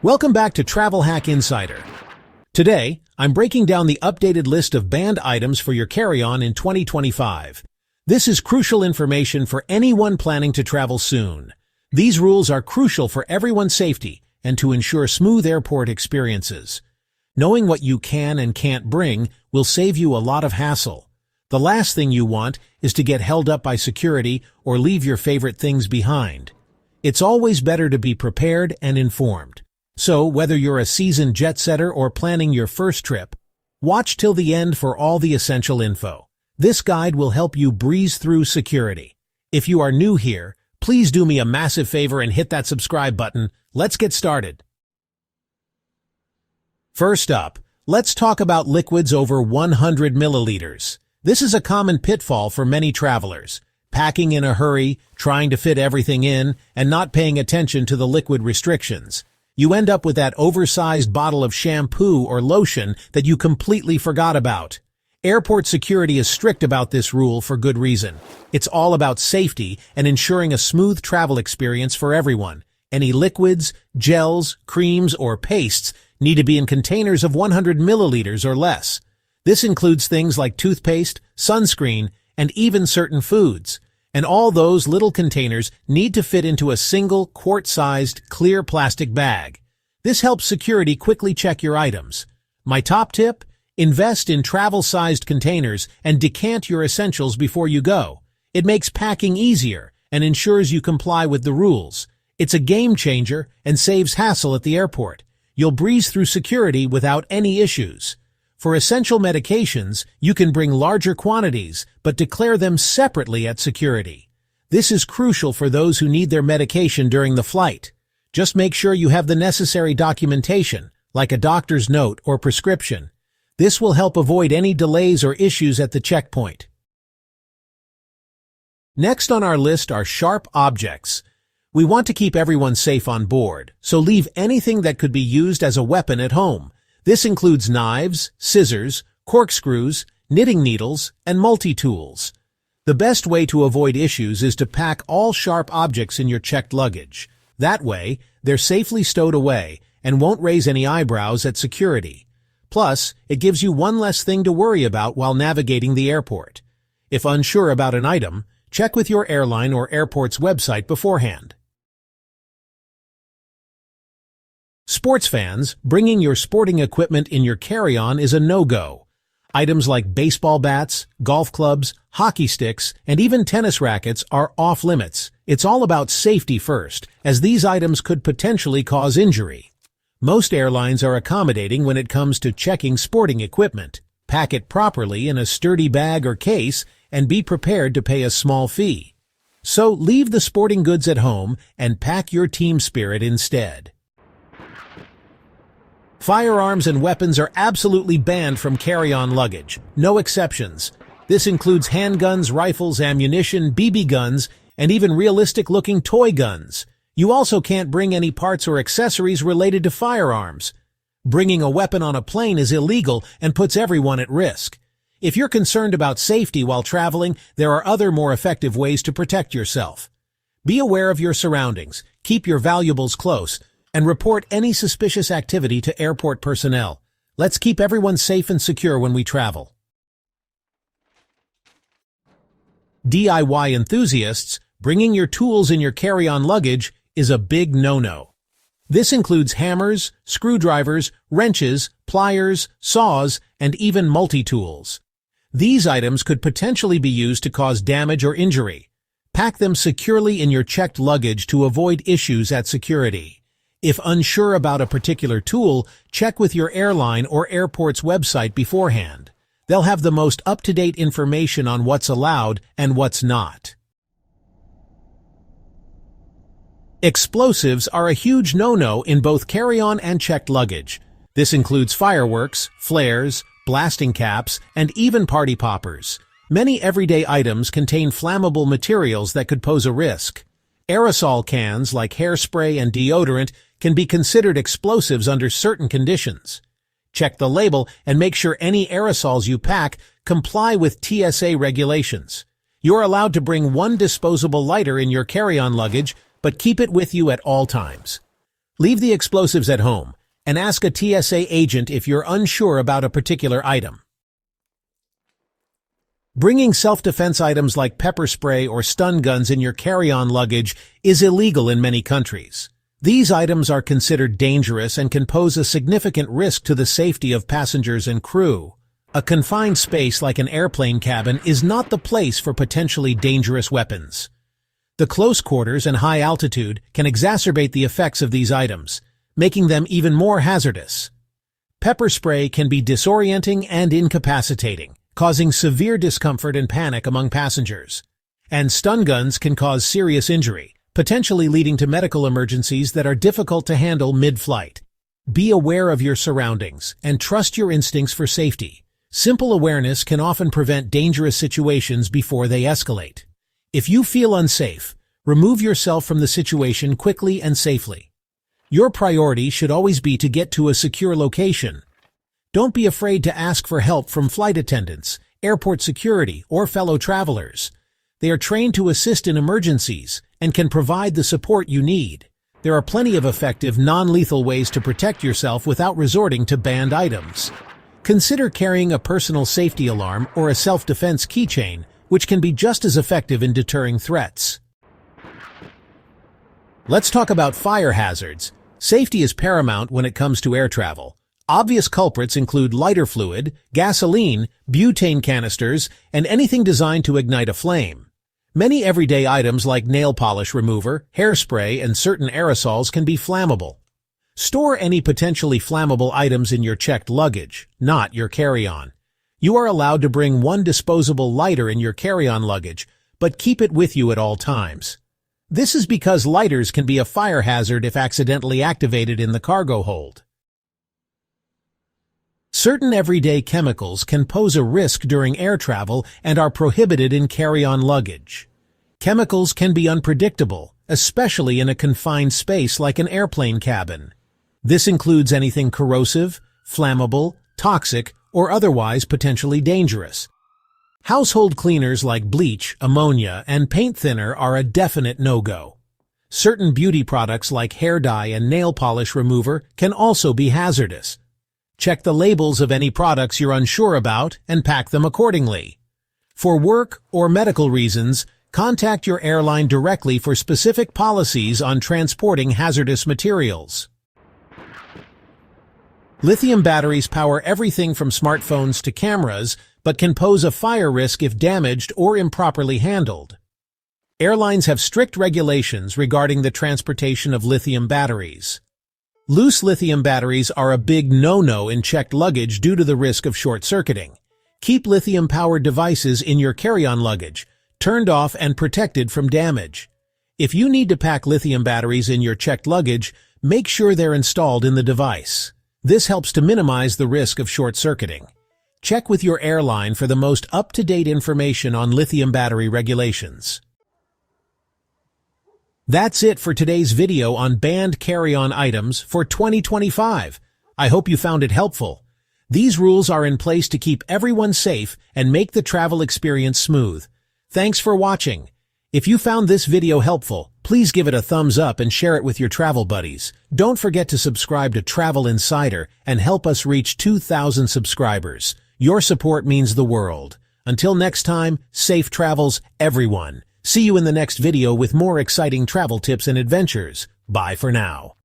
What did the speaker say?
Welcome back to Travel Hack Insider. Today, I'm breaking down the updated list of banned items for your carry-on in 2025. This is crucial information for anyone planning to travel soon. These rules are crucial for everyone's safety and to ensure smooth airport experiences. Knowing what you can and can't bring will save you a lot of hassle. The last thing you want is to get held up by security or leave your favorite things behind. It's always better to be prepared and informed. So, whether you're a seasoned jet-setter or planning your first trip, watch till the end for all the essential info. This guide will help you breeze through security. If you are new here, please do me a massive favor and hit that subscribe button. Let's get started. First up, let's talk about liquids over 100 milliliters. This is a common pitfall for many travelers. Packing in a hurry, trying to fit everything in, and not paying attention to the liquid restrictions. You end up with that oversized bottle of shampoo or lotion that you completely forgot about. Airport security is strict about this rule for good reason. It's all about safety and ensuring a smooth travel experience for everyone. Any liquids, gels, creams, or pastes need to be in containers of 100 milliliters or less. This includes things like toothpaste, sunscreen, and even certain foods. And all those little containers need to fit into a single quart-sized clear plastic bag. This helps security quickly check your items. My top tip? Invest in travel-sized containers and decant your essentials before you go. It makes packing easier and ensures you comply with the rules. It's a game changer and saves hassle at the airport. You'll breeze through security without any issues. For essential medications, you can bring larger quantities, but declare them separately at security. This is crucial for those who need their medication during the flight. Just make sure you have the necessary documentation, like a doctor's note or prescription. This will help avoid any delays or issues at the checkpoint. Next on our list are sharp objects. We want to keep everyone safe on board, so leave anything that could be used as a weapon at home. This includes knives, scissors, corkscrews, knitting needles, and multi-tools. The best way to avoid issues is to pack all sharp objects in your checked luggage. That way, they're safely stowed away and won't raise any eyebrows at security. Plus, it gives you one less thing to worry about while navigating the airport. If unsure about an item, check with your airline or airport's website beforehand. Sports fans, bringing your sporting equipment in your carry-on is a no-go. Items like baseball bats, golf clubs, hockey sticks, and even tennis rackets are off-limits. It's all about safety first, as these items could potentially cause injury. Most airlines are accommodating when it comes to checking sporting equipment. Pack it properly in a sturdy bag or case, and be prepared to pay a small fee. So leave the sporting goods at home and pack your team spirit instead. Firearms and weapons are absolutely banned from carry-on luggage. No exceptions. This includes handguns, rifles, ammunition, BB guns, and even realistic-looking toy guns. You also can't bring any parts or accessories related to firearms. Bringing a weapon on a plane is illegal and puts everyone at risk. If you're concerned about safety while traveling, there are other more effective ways to protect yourself. Be aware of your surroundings, keep your valuables close, and report any suspicious activity to airport personnel. Let's keep everyone safe and secure when we travel. DIY enthusiasts, bringing your tools in your carry-on luggage is a big no-no. This includes hammers, screwdrivers, wrenches, pliers, saws, and even multi-tools. These items could potentially be used to cause damage or injury. Pack them securely in your checked luggage to avoid issues at security. If unsure about a particular tool, check with your airline or airport's website beforehand. They'll have the most up-to-date information on what's allowed and what's not. Explosives are a huge no-no in both carry-on and checked luggage. This includes fireworks, flares, blasting caps, and even party poppers. Many everyday items contain flammable materials that could pose a risk. Aerosol cans like hairspray and deodorant can be considered explosives under certain conditions. Check the label and make sure any aerosols you pack comply with TSA regulations. You're allowed to bring one disposable lighter in your carry-on luggage, but keep it with you at all times. Leave the explosives at home and ask a TSA agent if you're unsure about a particular item. Bringing self-defense items like pepper spray or stun guns in your carry-on luggage is illegal in many countries. These items are considered dangerous and can pose a significant risk to the safety of passengers and crew. A confined space like an airplane cabin is not the place for potentially dangerous weapons. The close quarters and high altitude can exacerbate the effects of these items, making them even more hazardous. Pepper spray can be disorienting and incapacitating, causing severe discomfort and panic among passengers. And stun guns can cause serious injury, potentially leading to medical emergencies that are difficult to handle mid-flight. Be aware of your surroundings and trust your instincts for safety. Simple awareness can often prevent dangerous situations before they escalate. If you feel unsafe, remove yourself from the situation quickly and safely. Your priority should always be to get to a secure location. Don't be afraid to ask for help from flight attendants, airport security, or fellow travelers. They are trained to assist in emergencies and can provide the support you need. There are plenty of effective, non-lethal ways to protect yourself without resorting to banned items. Consider carrying a personal safety alarm or a self-defense keychain, which can be just as effective in deterring threats. Let's talk about fire hazards. Safety is paramount when it comes to air travel. Obvious culprits include lighter fluid, gasoline, butane canisters, and anything designed to ignite a flame. Many everyday items like nail polish remover, hairspray, and certain aerosols can be flammable. Store any potentially flammable items in your checked luggage, not your carry-on. You are allowed to bring one disposable lighter in your carry-on luggage, but keep it with you at all times. This is because lighters can be a fire hazard if accidentally activated in the cargo hold. Certain everyday chemicals can pose a risk during air travel and are prohibited in carry-on luggage. Chemicals can be unpredictable, especially in a confined space like an airplane cabin. This includes anything corrosive, flammable, toxic, or otherwise potentially dangerous. Household cleaners like bleach, ammonia, and paint thinner are a definite no-go. Certain beauty products like hair dye and nail polish remover can also be hazardous. Check the labels of any products you're unsure about and pack them accordingly. For work or medical reasons, contact your airline directly for specific policies on transporting hazardous materials. Lithium batteries power everything from smartphones to cameras, but can pose a fire risk if damaged or improperly handled. Airlines have strict regulations regarding the transportation of lithium batteries. Loose lithium batteries are a big no-no in checked luggage due to the risk of short-circuiting. Keep lithium-powered devices in your carry-on luggage, turned off and protected from damage. If you need to pack lithium batteries in your checked luggage, make sure they're installed in the device. This helps to minimize the risk of short-circuiting. Check with your airline for the most up-to-date information on lithium battery regulations. That's it for today's video on banned carry-on items for 2025. I hope you found it helpful. These rules are in place to keep everyone safe and make the travel experience smooth. Thanks for watching. If you found this video helpful, please give it a thumbs up and share it with your travel buddies. Don't forget to subscribe to Travel Insider and help us reach 2,000 subscribers. Your support means the world. Until next time, safe travels, everyone. See you in the next video with more exciting travel tips and adventures. Bye for now.